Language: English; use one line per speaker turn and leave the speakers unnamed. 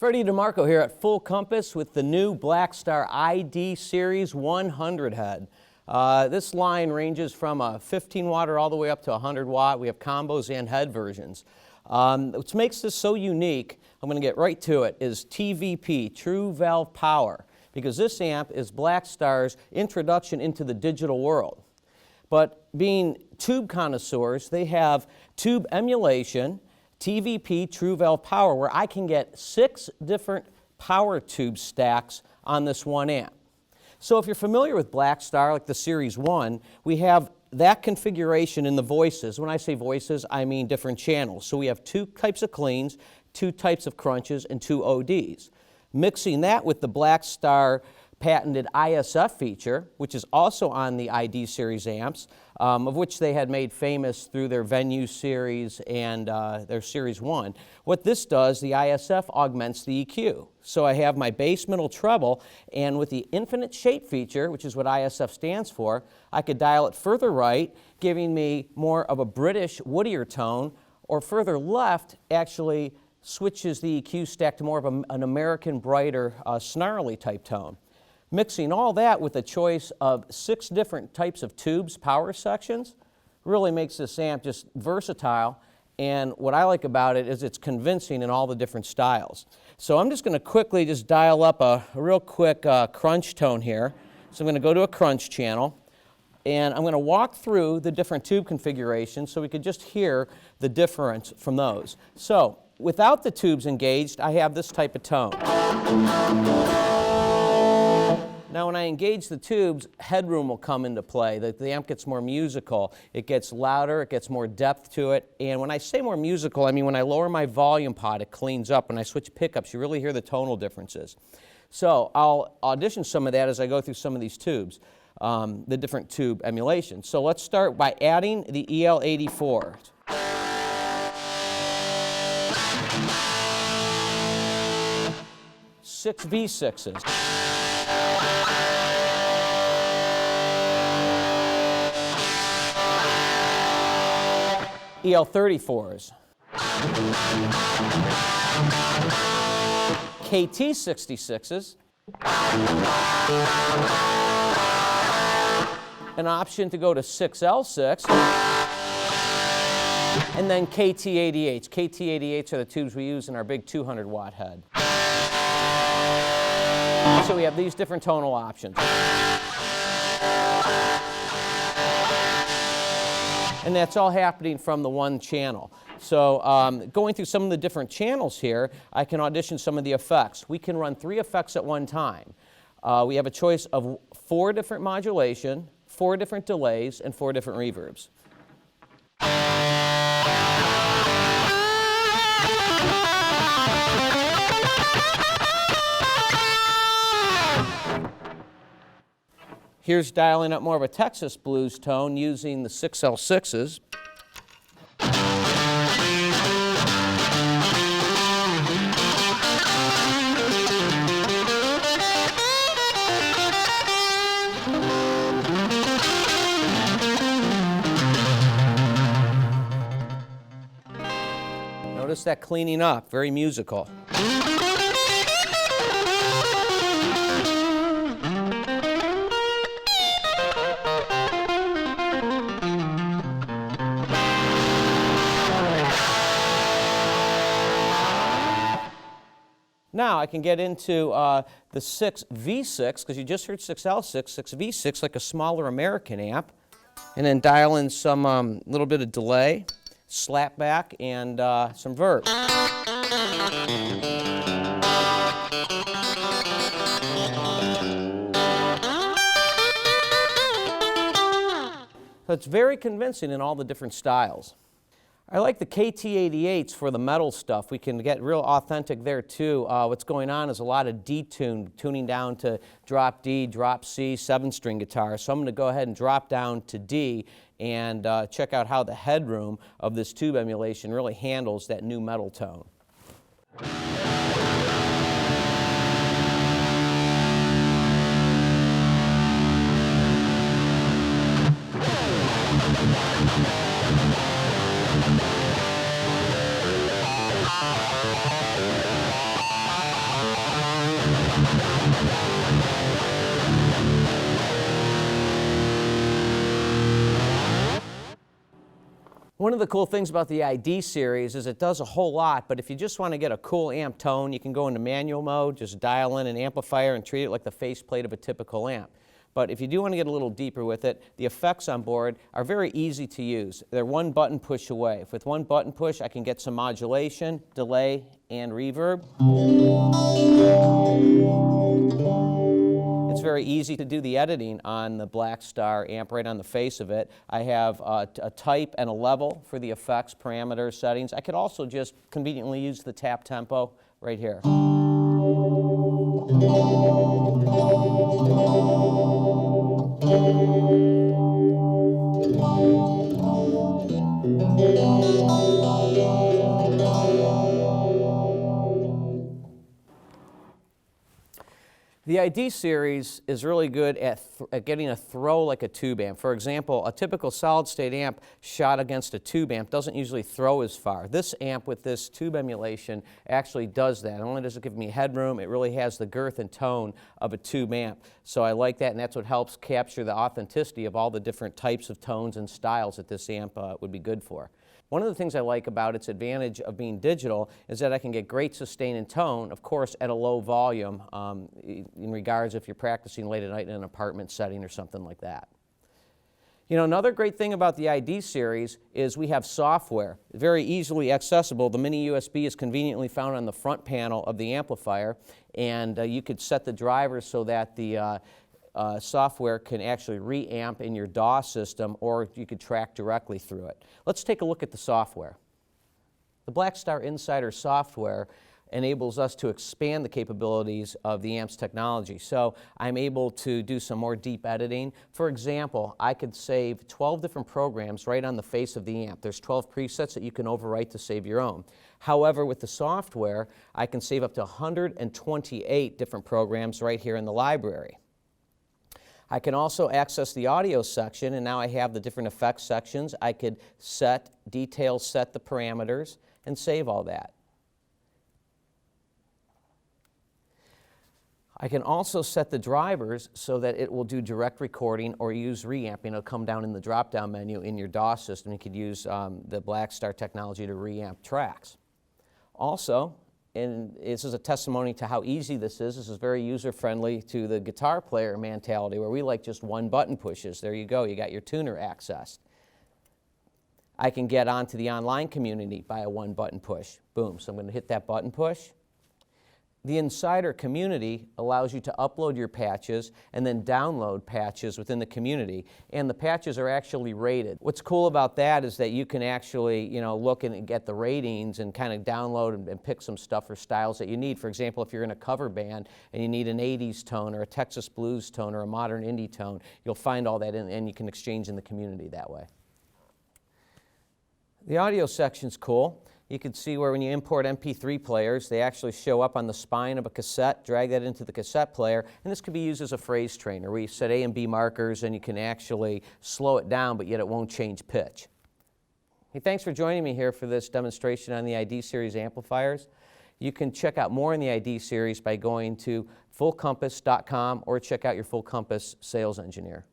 Freddy DeMarco here at Full Compass with the new Blackstar ID Series 100 head. This line ranges from a 15 watt all the way up to 100 watt. We have combos and head versions. What makes this so unique, I'm going to get right to it, is TVP, True Valve Power, because this amp is Blackstar's introduction into the digital world. But being tube connoisseurs, they have tube emulation, TVP, True Valve Power, where I can get 6 different power tube stacks on this one amp. So if you're familiar with Blackstar, like the Series 1, we have that configuration in the voices. When I say voices, I mean different channels. So we have 2 types of cleans, 2 types of crunches, and 2 ODs. Mixing that with the Blackstar patented ISF feature, which is also on the ID series amps, of which they had made famous through their Venue series and their Series 1. What this does, the ISF augments the EQ. So I have my bass, middle, treble, and with the infinite shape feature, which is what ISF stands for, I could dial it further right, giving me more of a British, woodier tone, or further left actually switches the EQ stack to more of an American, brighter, snarly type tone. Mixing all that with a choice of 6 different types of tubes, power sections, really makes this amp just versatile. And what I like about it is it's convincing in all the different styles. So I'm just going to quickly just dial up a real quick crunch tone here. So I'm going to go to a crunch channel, and I'm going to walk through the different tube configurations so we could just hear the difference from those. So without the tubes engaged, I have this type of tone. Now when I engage the tubes, headroom will come into play. The amp gets more musical. It gets louder, it gets more depth to it. And when I say more musical, I mean when I lower my volume pot, it cleans up. When I switch pickups, you really hear the tonal differences. So I'll audition some of that as I go through some of these tubes, the different tube emulations. So let's start by adding the EL84. 6 V6s. EL34s, KT66s, an option to go to 6L6, and then KT88s. KT88s are the tubes we use in our big 200 watt head. So we have these different tonal options. And that's all happening from the one channel. So going through some of the different channels here, I can audition some of the effects. We can run 3 effects at one time. We have a choice of 4 different modulation, 4 different delays, and 4 different reverbs. Here's dialing up more of a Texas blues tone using the 6L6s. Notice that cleaning up, very musical. Now I can get into the 6V6, because you just heard 6L6, 6V6, like a smaller American amp, and then dial in some little bit of delay, slap back, and some verb. So it's very convincing in all the different styles. I like the KT88s for the metal stuff. We can get real authentic there too. What's going on is a lot of tuning down to drop D, drop C, 7-string guitar. So I'm going to go ahead and drop down to D and check out how the headroom of this tube emulation really handles that new metal tone. One of the cool things about the ID series is it does a whole lot, but if you just want to get a cool amp tone, you can go into manual mode, just dial in an amplifier and treat it like the faceplate of a typical amp. But if you do want to get a little deeper with it, the effects on board are very easy to use. They're one button push away. With one button push, I can get some modulation, delay, and reverb. It's very easy to do the editing on the Blackstar amp right on the face of it. I have a type and a level for the effects, parameters, settings. I could also just conveniently use the tap tempo right here. The ID series is really good at getting a throw like a tube amp. For example, a typical solid-state amp shot against a tube amp doesn't usually throw as far. This amp with this tube emulation actually does that. Not only does it give me headroom, it really has the girth and tone of a tube amp. So I like that, and that's what helps capture the authenticity of all the different types of tones and styles that this amp would be good for. One of the things I like about its advantage of being digital is that I can get great sustain and tone, of course, at a low volume in regards if you're practicing late at night in an apartment setting or something like that. You know, another great thing about the ID series is we have software, very easily accessible. The mini USB is conveniently found on the front panel of the amplifier, and you could set the drivers so that the software can actually reamp in your DAW system, or you could track directly through it. Let's take a look at the software. The Blackstar Insider software enables us to expand the capabilities of the amp's technology. So I'm able to do some more deep editing. For example, I could save 12 different programs right on the face of the amp. There's 12 presets that you can overwrite to save your own. However, with the software, I can save up to 128 different programs right here in the library. I can also access the audio section, and now I have the different effects sections. I could set the parameters, and save all that. I can also set the drivers so that it will do direct recording or use reamping. It'll come down in the drop-down menu in your DAW system. You could use the Blackstar technology to reamp tracks. Also, and this is a testimony to how easy this is very user-friendly to the guitar player mentality, where we like just one button pushes. There you go, you got your tuner accessed. I can get onto the online community by a one button push. Boom, so I'm going to hit that button push. The Insider community allows you to upload your patches and then download patches within the community, and the patches are actually rated. What's cool about that is that you can actually, look and get the ratings and kind of download and pick some stuff or styles that you need. For example, if you're in a cover band and you need an 80s tone or a Texas blues tone or a modern indie tone, you'll find all that and you can exchange in the community that way. The audio section's cool. You can see where when you import MP3 players, they actually show up on the spine of a cassette, drag that into the cassette player, and this could be used as a phrase trainer where you set A and B markers and you can actually slow it down, but yet it won't change pitch. Hey, thanks for joining me here for this demonstration on the ID series amplifiers. You can check out more in the ID series by going to fullcompass.com or check out your Full Compass sales engineer.